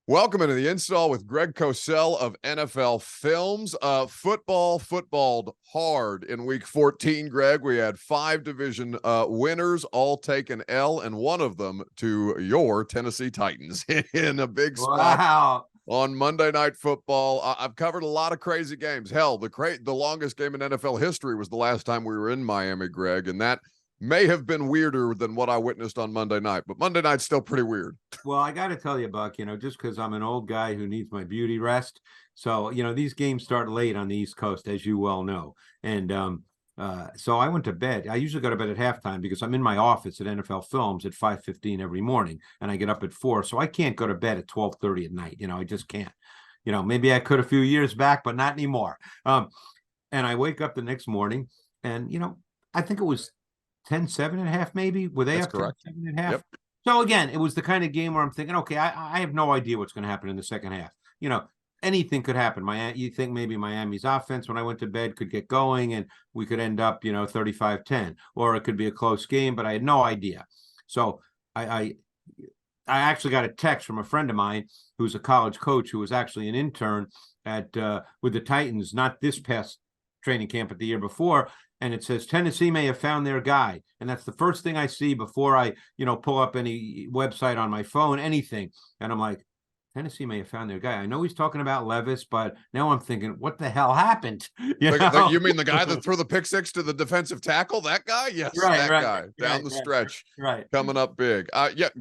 Welcome into the install with Greg Cosell of NFL Films. Footballed hard in week 14, Greg. We had 5 division winners all take an L, and one of them to your Tennessee Titans in a big spot. Wow. On Monday Night Football. I've covered a lot of crazy games. Hell, the longest game in NFL history was the last time we were in Miami, Greg, and that may have been weirder than what I witnessed on Monday night, but Monday night's still pretty weird. Well, I got to tell you, Buck, just because I'm an old guy who needs my beauty rest. So, these games start late on the East Coast, as you well know. And so I went to bed. I usually go to bed at halftime because I'm in my office at NFL Films at 5:15 every morning, and I get up at 4. So I can't go to bed at 12:30 at night. I just can't. Maybe I could a few years back, but not anymore. And I wake up the next morning, and, I think it was 10-7 and a half, maybe. Were they That's up correct. 10-7 and a half? Yep. So again, it was the kind of game where I'm thinking, okay, I have no idea what's going to happen in the second half. Anything could happen. You think maybe Miami's offense, when I went to bed, could get going and we could end up, 35-10, or it could be a close game, but I had no idea. So I actually got a text from a friend of mine who's a college coach who was actually an intern at with the Titans, not this past training camp, but the year before. And it says Tennessee may have found their guy. And that's the first thing I see before I, pull up any website on my phone, anything. And I'm like, Tennessee may have found their guy. I know he's talking about Levis, but now I'm thinking, what the hell happened? You mean the guy that threw the pick six to the defensive tackle? That guy? Yes, that guy down the stretch, coming up big.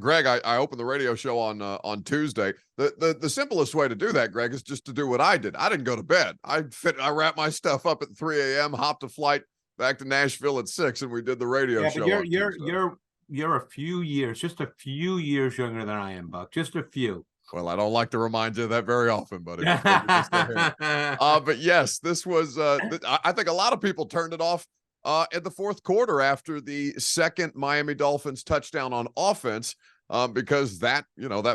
Greg, I opened the radio show on Tuesday. The simplest way to do that, Greg, is just to do what I did. I didn't go to bed. I wrapped my stuff up at 3 a.m., hopped a flight back to Nashville at 6, and we did the radio show. But you're a few years, just a few years younger than I am, Buck. Just a few. Well, I don't like to remind you of that very often, buddy. But yes, this was, I think a lot of people turned it off in the fourth quarter after the second Miami Dolphins touchdown on offense, because that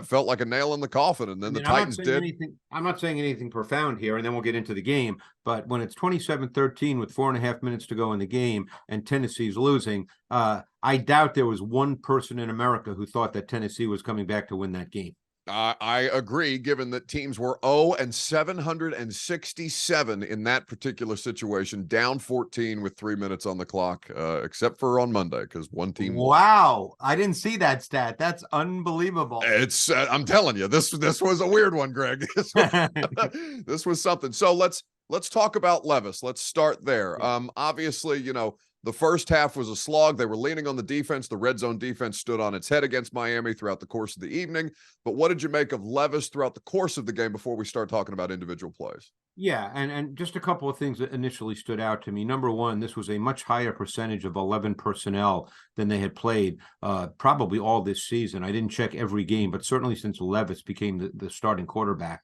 felt like a nail in the coffin. And then the Titans did. I'm not saying anything profound here, and then we'll get into the game. But when it's 27-13 with 4.5 minutes to go in the game and Tennessee's losing, I doubt there was one person in America who thought that Tennessee was coming back to win that game. I agree, given that teams were 0-767 in that particular situation, down 14 with 3 minutes on the clock, except for on Monday, because one team. Wow, I didn't see that stat. That's unbelievable. It's I'm telling you, this was a weird one, Greg. This was something. So let's talk about Levis. Let's start there. Obviously, the first half was a slog. They were leaning on the defense. The red zone defense stood on its head against Miami throughout the course of the evening. But what did you make of Levis throughout the course of the game before we start talking about individual plays? Yeah, and just a couple of things that initially stood out to me. Number one, this was a much higher percentage of 11 personnel than they had played probably all this season. I didn't check every game, but certainly since Levis became the starting quarterback.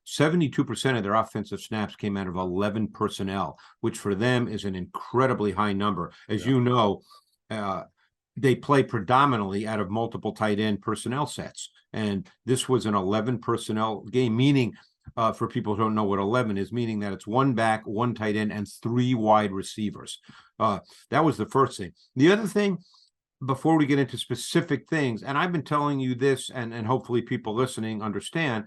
72% of their offensive snaps came out of 11 personnel, which for them is an incredibly high number. As you know, they play predominantly out of multiple tight end personnel sets. And this was an 11 personnel game, meaning for people who don't know what 11 is, meaning that it's one back, one tight end, and 3 wide receivers. That was the first thing. The other thing, before we get into specific things, and I've been telling you this, and hopefully people listening understand,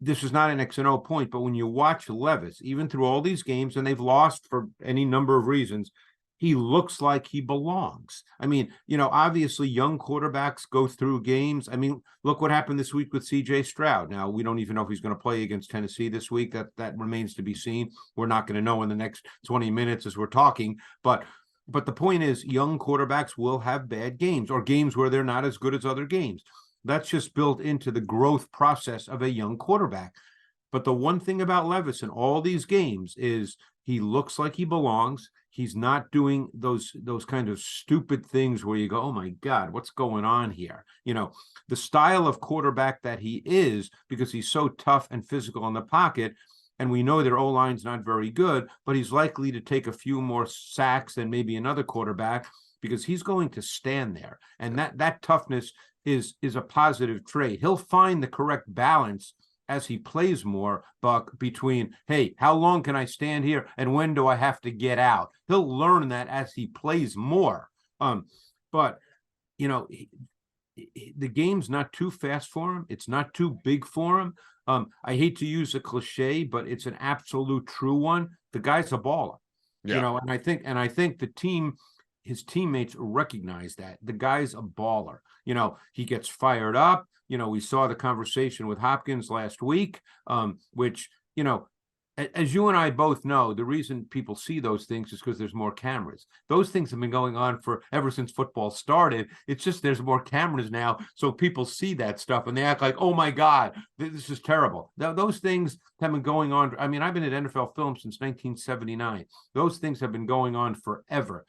this is not an X and O point, but when you watch Levis, even through all these games, and they've lost for any number of reasons, he looks like he belongs. I mean, obviously young quarterbacks go through games. I mean, look what happened this week with CJ Stroud. Now, we don't even know if he's going to play against Tennessee this week. That remains to be seen. We're not going to know in the next 20 minutes as we're talking. But the point is, young quarterbacks will have bad games or games where they're not as good as other games. That's just built into the growth process of a young quarterback. But the one thing about Levis in all these games is he looks like he belongs. He's not doing those kind of stupid things where you go, oh my God, what's going on here? The style of quarterback that he is, because he's so tough and physical in the pocket, and we know their O-line's not very good, but he's likely to take a few more sacks than maybe another quarterback because he's going to stand there. And that toughness is a positive trait. He'll find the correct balance as he plays more, Buck, between, hey, how long can I stand here and when do I have to get out? He'll learn that as he plays more. But the game's not too fast for him. It's not too big for him. I hate to use a cliche, but it's an absolute true one. The guy's a baller, Yeah. and I think his teammates recognize that the guy's a baller. He gets fired up. We saw the conversation with Hopkins last week, which, as you and I both know, the reason people see those things is because there's more cameras. Those things have been going on for ever since football started. It's just there's more cameras now, so people see that stuff and they act like, "Oh my God, this is terrible." Those things have been going on. I mean, I've been at NFL Film since 1979. Those things have been going on forever,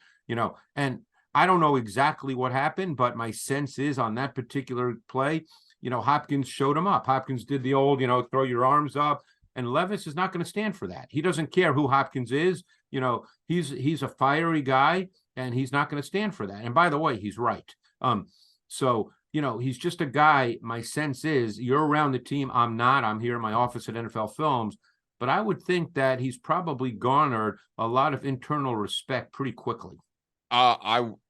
and I don't know exactly what happened, but my sense is on that particular play, Hopkins showed him up. Hopkins did the old, throw your arms up. And Levis is not going to stand for that. He doesn't care who Hopkins is. He's a fiery guy, and he's not going to stand for that. And by the way, he's right. So he's just a guy. My sense is you're around the team. I'm not. I'm here in my office at NFL Films. But I would think that he's probably garnered a lot of internal respect pretty quickly.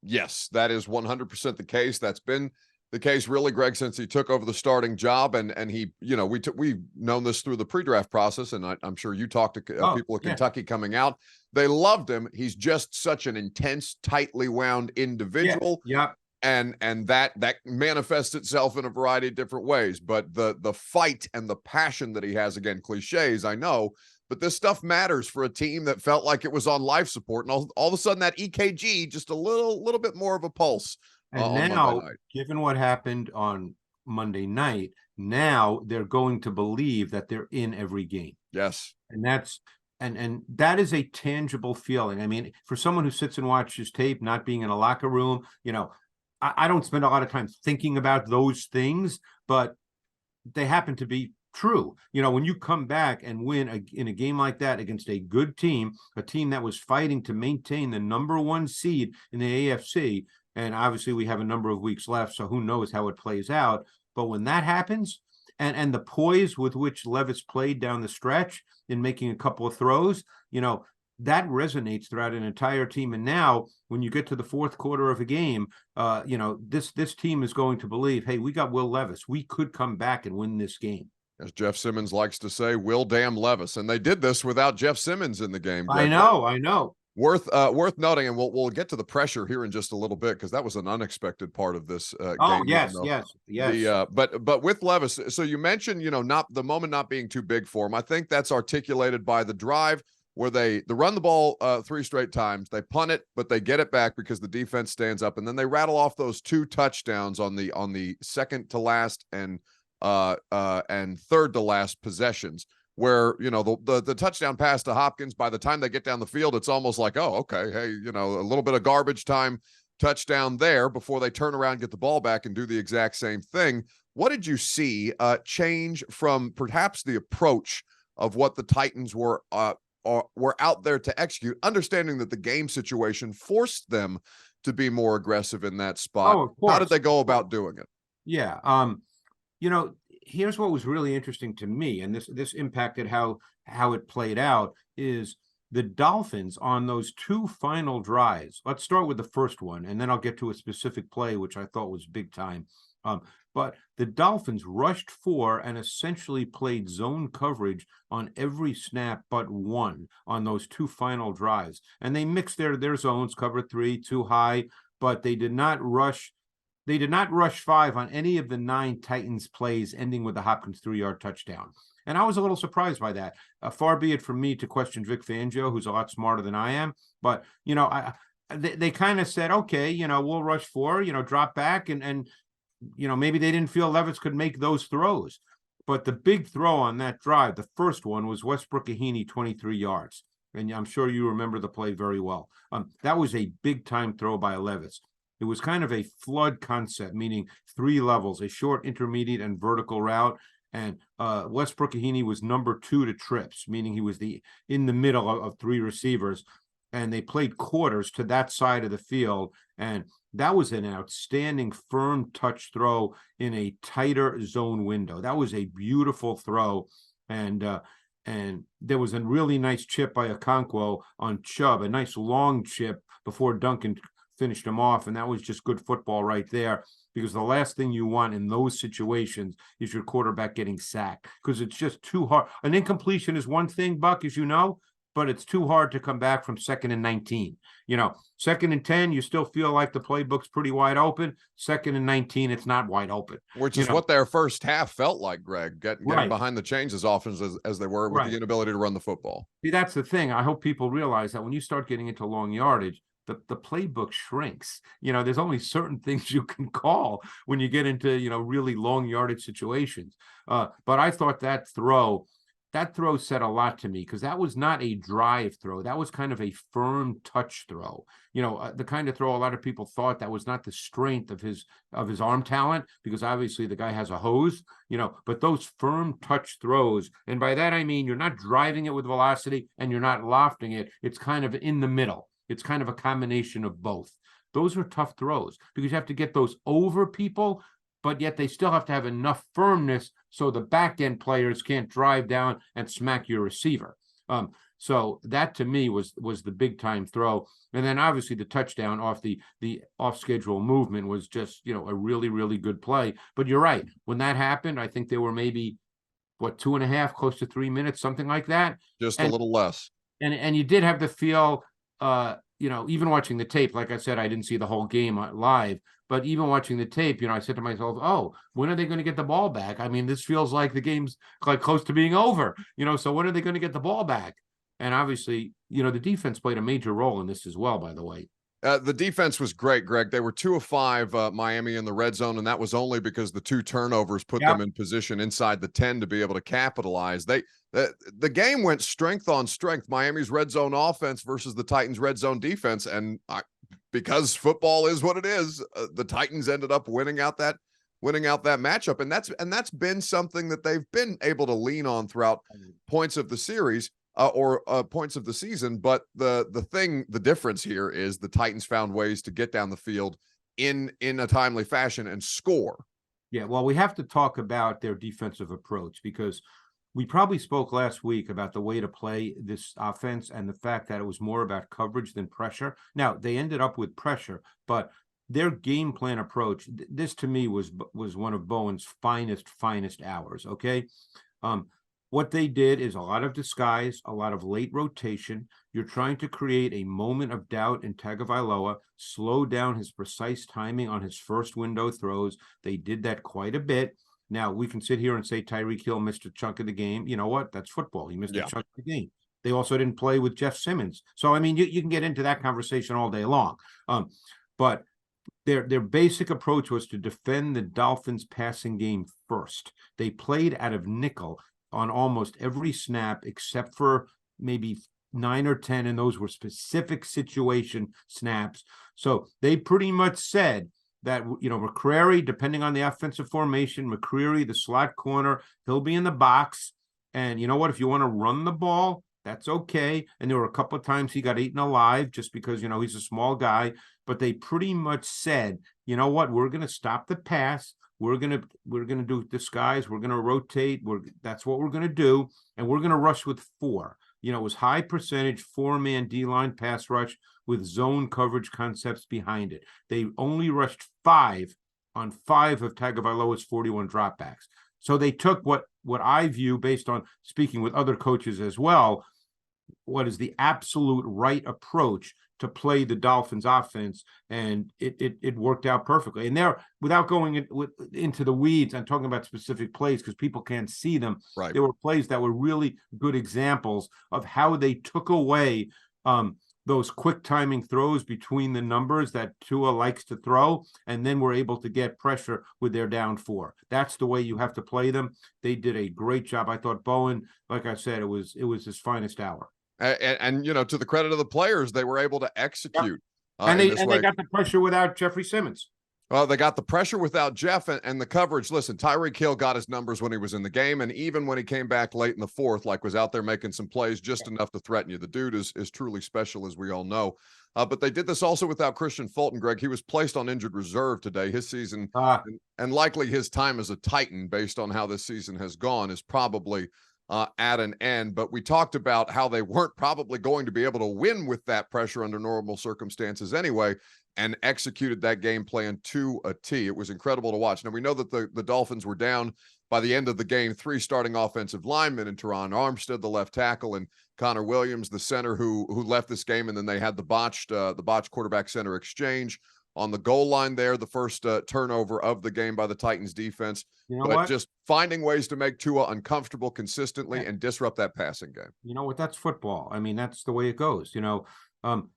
Yes, that is 100% the case. That's been the case, really, Greg, since he took over the starting job, and he, we've known this through the pre-draft process, and I'm sure you talked to people at Kentucky coming out. They loved him. He's just such an intense, tightly wound individual. Yeah. And that manifests itself in a variety of different ways. But the fight and the passion that he has, again, cliches, I know, but this stuff matters for a team that felt like it was on life support, and all of a sudden that EKG just a little bit more of a pulse. And now, given what happened on Monday night, now they're going to believe that they're in every game. Yes. And that is a tangible feeling. I mean, for someone who sits and watches tape, not being in a locker room, I don't spend a lot of time thinking about those things, but they happen to be true. When you come back and win in a game like that against a good team, a team that was fighting to maintain the #1 seed in the AFC, and obviously we have a number of weeks left, so who knows how it plays out. But when that happens, and the poise with which Levis played down the stretch in making a couple of throws, that resonates throughout an entire team. And now when you get to the fourth quarter of a game, this team is going to believe, hey, we got Will Levis. We could come back and win this game. As Jeff Simmons likes to say, Will damn Levis. And they did this without Jeff Simmons in the game. Greg. I know. Worth noting, and we'll get to the pressure here in just a little bit, because that was an unexpected part of this game. Yes. But with Levis, so you mentioned, not the moment not being too big for him. I think that's articulated by the drive where they run the ball 3 straight times, they punt it, but they get it back because the defense stands up, and then they rattle off those 2 touchdowns on the second to last and third to last possessions, where the touchdown pass to Hopkins, by the time they get down the field, it's almost like, oh, okay, hey, a little bit of garbage time touchdown there before they turn around, get the ball back, and do the exact same thing. What did you see change from perhaps the approach of what the Titans were out there to execute, understanding that the game situation forced them to be more aggressive in that spot? Oh, of course. How did they go about doing it? Yeah. Here's what was really interesting to me, and this impacted how it played out, is the Dolphins on those 2 final drives. Let's start with the first one, and then I'll get to a specific play, which I thought was big time. But the Dolphins rushed 4 and essentially played zone coverage on every snap but one on those 2 final drives. And they mixed their zones, cover 3, 2 high, but they did not rush. They did not rush 5 on any of the 9 Titans plays ending with a Hopkins 3-yard touchdown. And I was a little surprised by that. Far be it from me to question Vic Fangio, who's a lot smarter than I am. But, they kind of said, okay, we'll rush 4, drop back. And maybe they didn't feel Levis could make those throws. But the big throw on that drive, the first one, was Westbrook-Ikhine, 23 yards. And I'm sure you remember the play very well. That was a big-time throw by Levis. It was kind of a flood concept, meaning 3 levels, a short, intermediate, and vertical route. And Westbrook-Ikhine was number 2 to trips, meaning he was in the middle of 3 receivers. And they played quarters to that side of the field. And that was an outstanding, firm touch throw in a tighter zone window. That was a beautiful throw. And there was a really nice chip by Okonkwo on Chubb, a nice long chip before Duncan finished him off. And that was just good football right there, because the last thing you want in those situations is your quarterback getting sacked, because it's just too hard. An incompletion is one thing, Buck, as you know, but it's too hard to come back from 2nd and 19. 2nd and 10, you still feel like the playbook's pretty wide open. 2nd and 19, it's not wide open. Which is what their first half felt like, Greg, getting Right. behind the chains as often as they were, with Right. the inability to run the football. See, that's the thing. I hope people realize that when you start getting into long yardage, the playbook shrinks. There's only certain things you can call when you get into, really long yardage situations. But I thought that throw said a lot to me, because that was not a drive throw. That was kind of a firm touch throw. The kind of throw a lot of people thought that was not the strength of his arm talent, because obviously the guy has a hose, but those firm touch throws, and by that I mean you're not driving it with velocity and you're not lofting it. It's kind of in the middle. It's kind of a combination of both. Those are tough throws, because you have to get those over people, but yet they still have to have enough firmness so the back end players can't drive down and smack your receiver. So that to me was the big time throw. And then obviously the touchdown off the off schedule movement was just, a really, really good play. But you're right. When that happened, I think there were maybe 2.5, close to 3 minutes, something like that. Just a little less. And you did have the feel, even watching the tape, like I said, I didn't see the whole game live, but even watching the tape, I said to myself, oh, when are they going to get the ball back? I mean, this feels like the game's like close to being over, so when are they going to get the ball back? And obviously, the defense played a major role in this as well, by the way. The defense was great, Greg. They were 2 of 5, Miami, in the red zone, and that was only because the 2 turnovers put them in position inside the 10 to be able to capitalize. The game went strength on strength, Miami's red zone offense versus the Titans' red zone defense, and because football is what it is, the Titans ended up winning out that matchup, and that's been something that they've been able to lean on throughout points of the series. Or points of the season, but the difference here is the Titans found ways to get down the field in a timely fashion and score. Yeah, well, we have to talk about their defensive approach, because we probably spoke last week about the way to play this offense and the fact that it was more about coverage than pressure. Now, they ended up with pressure, but their game plan approach, this to me was one of Bowen's finest hours, okay? What they did is a lot of disguise, a lot of late rotation. You're trying to create a moment of doubt in Tagovailoa, slow down his precise timing on his first window throws. They did that quite a bit. Now, we can sit here and say Tyreek Hill missed a chunk of the game. You know what? That's football. He missed a chunk of the game. They also didn't play with Jeff Simmons. So, I mean, you can get into that conversation all day long. But their basic approach was to defend the Dolphins' passing game first. They played out of nickel on almost every snap, except for maybe 9 or 10, and those were specific situation snaps. So they pretty much said that, McCreary, depending on the offensive formation, McCreary, the slot corner, he'll be in the box. And you know what? If you want to run the ball, that's okay. And there were a couple of times he got eaten alive just because, he's a small guy. But they pretty much said, you know what? We're going to stop the pass. We're gonna do disguise. We're gonna rotate. That's what we're gonna do, and we're gonna rush with 4. It was high percentage 4-man D-line pass rush with zone coverage concepts behind it. They only rushed 5 on 5 of Tagovailoa's 41 dropbacks. So they took what I view, based on speaking with other coaches as well, what is the absolute right approach to play the Dolphins offense, and it worked out perfectly. And there, without going into the weeds and talking about specific plays, because people can't see them, right, there were plays that were really good examples of how they took away those quick timing throws between the numbers that Tua likes to throw, and then were able to get pressure with their down 4. That's the way you have to play them. They did a great job. I thought Bowen, like I said, it was his finest hour. And to the credit of the players, they were able to execute. And they got the pressure without Jeffrey Simmons. Well, they got the pressure without Jeff and the coverage. Listen, Tyreek Hill got his numbers when he was in the game, and even when he came back late in the 4th, was out there making some plays, just enough to threaten you. The dude is truly special, as we all know. But they did this also without Christian Fulton, Greg. He was placed on injured reserve today. His season, and likely his time as a Titan, based on how this season has gone, is probably at an end. But we talked about how they weren't probably going to be able to win with that pressure under normal circumstances anyway. and executed that game plan to a T. It was incredible to watch. Now, we know that the Dolphins were down by the end of the game, 3 starting offensive linemen in Teron Armstead, the left tackle, and Connor Williams, the center who left this game. And then they had the botched quarterback center exchange on the goal line there, the first turnover of the game by the Titans defense. You know But what? just finding ways to make Tua uncomfortable consistently and disrupt that passing game. You know what? That's football. I mean, that's the way it goes.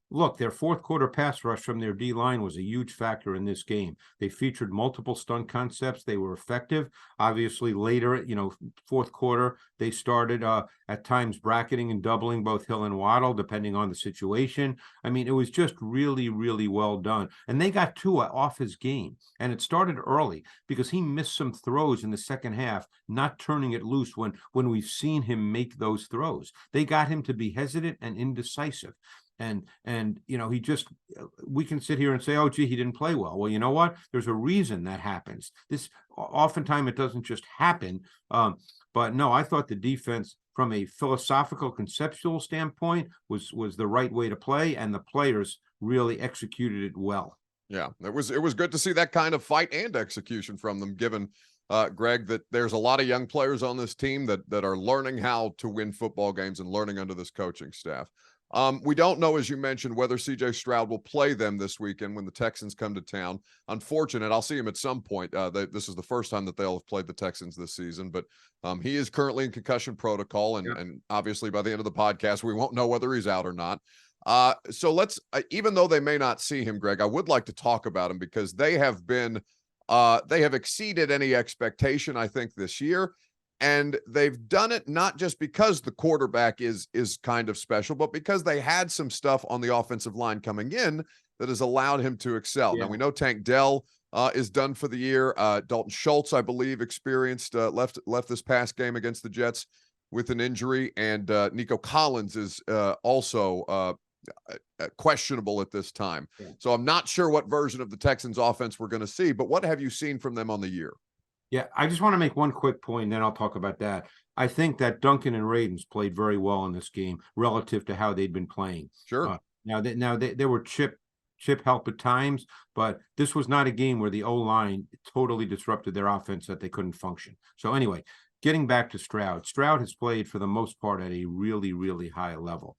Look, their fourth quarter pass rush from their D line was a huge factor in this game. They featured multiple stunt concepts. They were effective. Obviously, later, fourth quarter, they started at times bracketing and doubling both Hill and Waddle, depending on the situation. I mean, it was just really, really well done. And they got Tua off his game. And it started early because he missed some throws in the second half, not turning it loose when we've seen him make those throws. They got him to be hesitant and indecisive. And he just, we can sit here and say, oh, gee, he didn't play well. Well, you know what? There's a reason that happens. This, oftentimes it doesn't just happen. But no, I thought the defense from a philosophical, conceptual standpoint was the right way to play, and the players really executed it well. Yeah, it was good to see that kind of fight and execution from them, given Greg, that there's a lot of young players on this team that are learning how to win football games and learning under this coaching staff. We don't know, as you mentioned, whether CJ Stroud will play them this weekend when the Texans come to town. Unfortunate. I'll see him at some point. This is the first time that they'll have played the Texans this season, but he is currently in concussion protocol, and obviously by the end of the podcast, we won't know whether he's out or not. So let's, even though they may not see him, Greg, I would like to talk about him because they have exceeded any expectation, I think, this year. And they've done it not just because the quarterback is kind of special, but because they had some stuff on the offensive line coming in that has allowed him to excel. Yeah. Now, we know Tank Dell is done for the year. Dalton Schultz, I believe, experienced left this past game against the Jets with an injury. And Nico Collins is also questionable at this time. Yeah. So I'm not sure what version of the Texans offense we're going to see, but what have you seen from them on the year? Yeah, I just want to make one quick point, then I'll talk about that. I think that Duncan and Radens played very well in this game relative to how they'd been playing. Sure. They were chip help at times, but this was not a game where the O-line totally disrupted their offense that they couldn't function. So anyway, getting back to Stroud. Stroud has played for the most part at a really, really high level.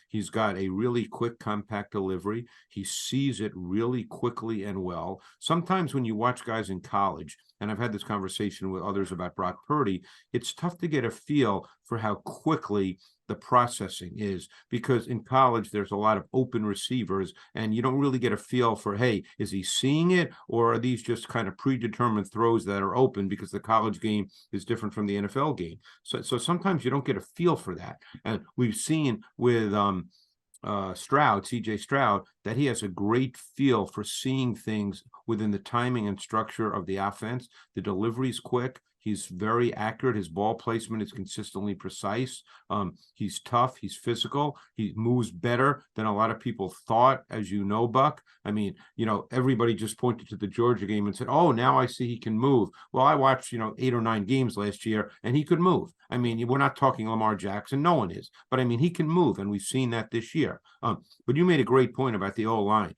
He's got a really quick, compact delivery. He sees it really quickly and well. Sometimes when you watch guys in college, and I've had this conversation with others about Brock Purdy, it's tough to get a feel for how quickly the processing is, because in college there's a lot of open receivers and you don't really get a feel for, hey, is he seeing it, or are these just kind of predetermined throws that are open, because the college game is different from the NFL game. So sometimes you don't get a feel for that. And we've seen with CJ Stroud, that he has a great feel for seeing things within the timing and structure of the offense. The delivery's quick. He's very accurate. His ball placement is consistently precise. He's tough. He's physical. He moves better than a lot of people thought, as you know, Buck. I mean, everybody just pointed to the Georgia game and said, oh, now I see he can move. Well, I watched, 8 or 9 games last year, and he could move. I mean, we're not talking Lamar Jackson. No one is. But, I mean, he can move, and we've seen that this year. But you made a great point about the O-line.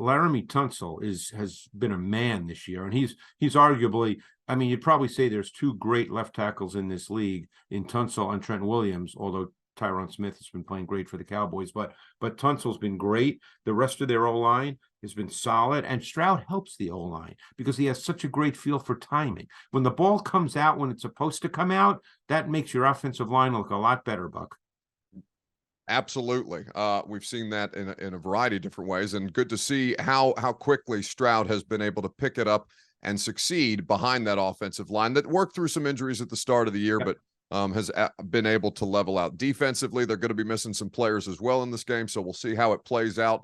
Laramie Tunsil has been a man this year, and he's arguably, I mean, you'd probably say there's 2 great left tackles in this league in Tunsil and Trent Williams, although Tyron Smith has been playing great for the Cowboys, but Tunsil's been great. The rest of their O-line has been solid, and Stroud helps the O-line because he has such a great feel for timing. When the ball comes out when it's supposed to come out, that makes your offensive line look a lot better, Buck. Absolutely. We've seen that in a variety of different ways, and good to see how quickly Stroud has been able to pick it up and succeed behind that offensive line that worked through some injuries at the start of the year, but has been able to level out. Defensively, they're going to be missing some players as well in this game, so we'll see how it plays out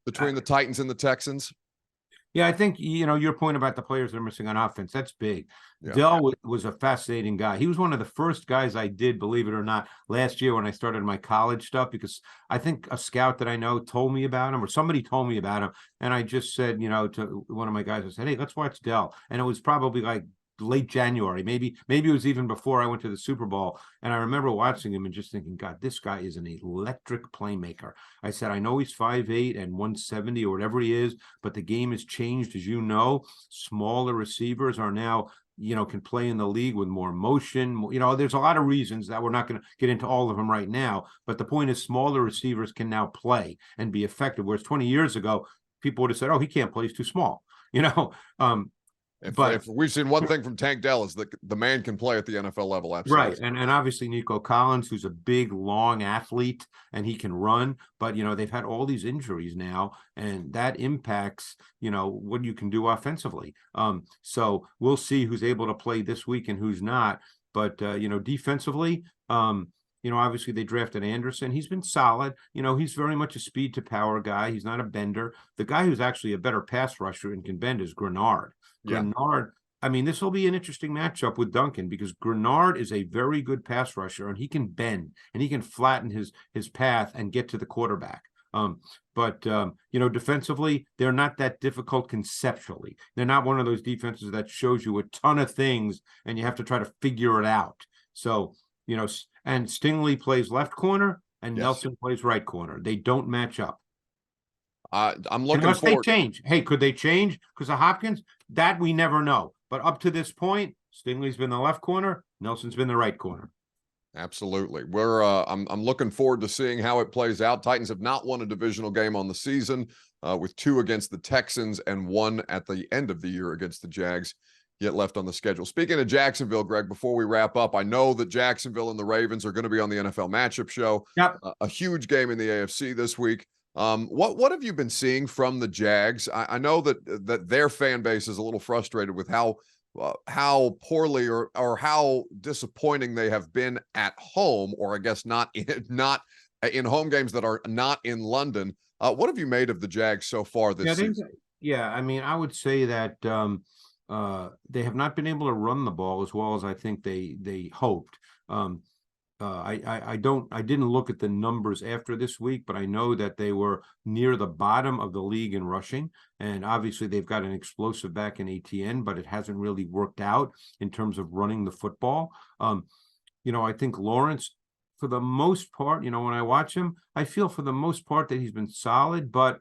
between the Titans and the Texans. Yeah, I think, your point about the players that are missing on offense, that's big. Yeah. Dell was a fascinating guy. He was one of the first guys I did, believe it or not, last year when I started my college stuff, because I think a scout that I know told me about him, or somebody told me about him. And I just said, to one of my guys, I said, hey, let's watch Dell. And it was probably like late January, maybe it was even before I went to the Super Bowl. And I remember watching him and just thinking, God, this guy is an electric playmaker. I said, I know he's 5'8" and 170 or whatever he is, but the game has changed, as you know. Smaller receivers are now, can play in the league with more motion. There's a lot of reasons that we're not going to get into all of them right now. But the point is, smaller receivers can now play and be effective. Whereas 20 years ago, people would have said, oh, he can't play, he's too small. If we've seen one thing from Tank Dell is that the man can play at the NFL level, absolutely. Right, and obviously Nico Collins, who's a big, long athlete, and he can run, but they've had all these injuries now, and that impacts what you can do offensively. So we'll see who's able to play this week and who's not. But defensively, obviously they drafted Anderson. He's been solid. He's very much a speed to power guy. He's not a bender. The guy who's actually a better pass rusher and can bend is Grenard. Grenard, I mean, this will be an interesting matchup with Duncan because Grenard is a very good pass rusher and he can bend and he can flatten his path and get to the quarterback. But defensively, they're not that difficult conceptually. They're not one of those defenses that shows you a ton of things and you have to try to figure it out. So, and Stingley plays left corner and Nelson plays right corner. They don't match up. I'm looking Unless forward. they change. Hey, could they change because of Hopkins? That we never know. But up to this point, Stingley's been the left corner. Nelson's been the right corner. Absolutely. I'm looking forward to seeing how it plays out. Titans have not won a divisional game on the season, with 2 against the Texans and 1 at the end of the year against the Jags yet left on the schedule. Speaking of Jacksonville, Greg, before we wrap up, I know that Jacksonville and the Ravens are going to be on the NFL matchup show. Yep. A huge game in the AFC this week. What have you been seeing from the Jags? I know that their fan base is a little frustrated with how poorly or how disappointing they have been at home, or I guess not in home games that are not in London. What have you made of the Jags so far this season? I mean, I would say that they have not been able to run the ball as well as I think they hoped. I didn't look at the numbers after this week, but I know that they were near the bottom of the league in rushing. And obviously they've got an explosive back in ATN, but it hasn't really worked out in terms of running the football. I think Lawrence, for the most part, when I watch him, I feel for the most part that he's been solid, but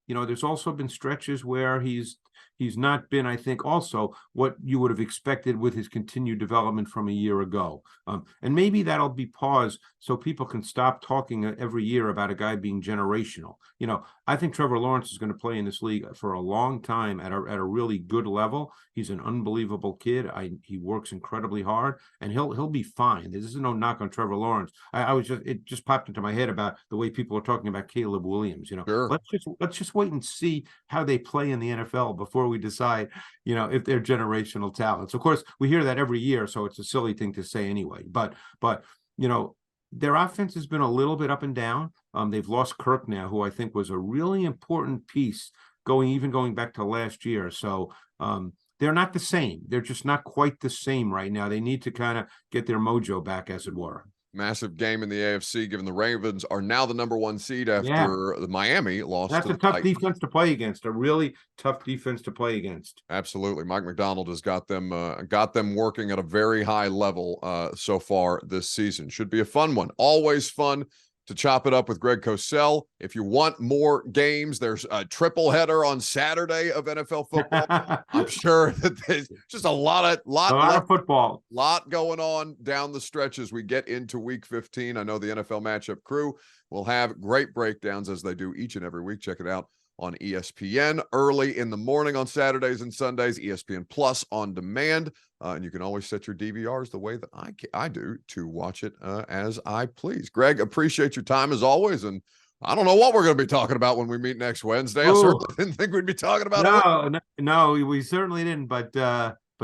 there's also been stretches where he's not been, I think, also what you would have expected with his continued development from a year ago. And maybe that'll be paused so people can stop talking every year about a guy being generational. I think Trevor Lawrence is going to play in this league for a long time at a really good level. He's an unbelievable kid. He works incredibly hard, and he'll be fine. There's no knock on Trevor Lawrence. It just popped into my head about the way people are talking about Caleb Williams. Sure. Let's just wait and see how they play in the NFL before we decide, if they're generational talents. Of course, we hear that every year, so it's a silly thing to say anyway. But their offense has been a little bit up and down. They've lost Kirk now, who I think was a really important piece going back to last year. So they're not the same. They're just not quite the same right now. They need to kind of get their mojo back, as it were. Massive game in the AFC, given the Ravens are now the number 1 seed after the Miami lost. That's a tough defense to play against, a really tough defense to play against. Absolutely. Mike McDonald has got them working at a very high level so far this season. Should be a fun one. Always fun to chop it up with Greg Cosell. If you want more games, there's a triple header on Saturday of NFL football. I'm sure that there's just a lot of football, lot going on down the stretch as we get into week 15. I know the NFL matchup crew will have great breakdowns as they do each and every week. Check it out on ESPN early in the morning on Saturdays and Sundays, ESPN Plus on demand. And you can always set your DVRs the way that I do to watch it as I please. Greg, appreciate your time as always. And I don't know what we're going to be talking about when we meet next Wednesday. Ooh. I certainly didn't think we'd be talking about it. No, we certainly didn't. But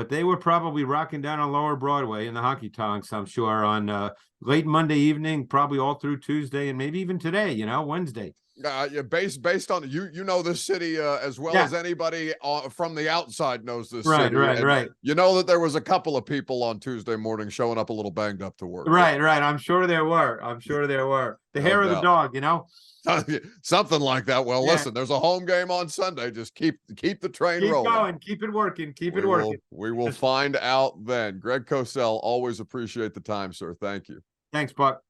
they were probably rocking down on Lower Broadway in the hockey tonks, I'm sure, on late Monday evening, probably all through Tuesday and maybe even today, Wednesday. Yeah, based on you know this city as well Yeah. as anybody from the outside knows this Right, city. right, And right. you know that there was a couple of people on Tuesday morning showing up a little banged up to work. Right, right. I'm sure there were. I'm sure there were. The No hair of the doubt. dog, you know? Something like that. Well, Yeah. listen, there's a home game on Sunday. Just keep the train Keep rolling. going. Keep it working. Keep it working. We will find out then. Greg Cosell, always appreciate the time, sir. Thank you. Thanks, Buck.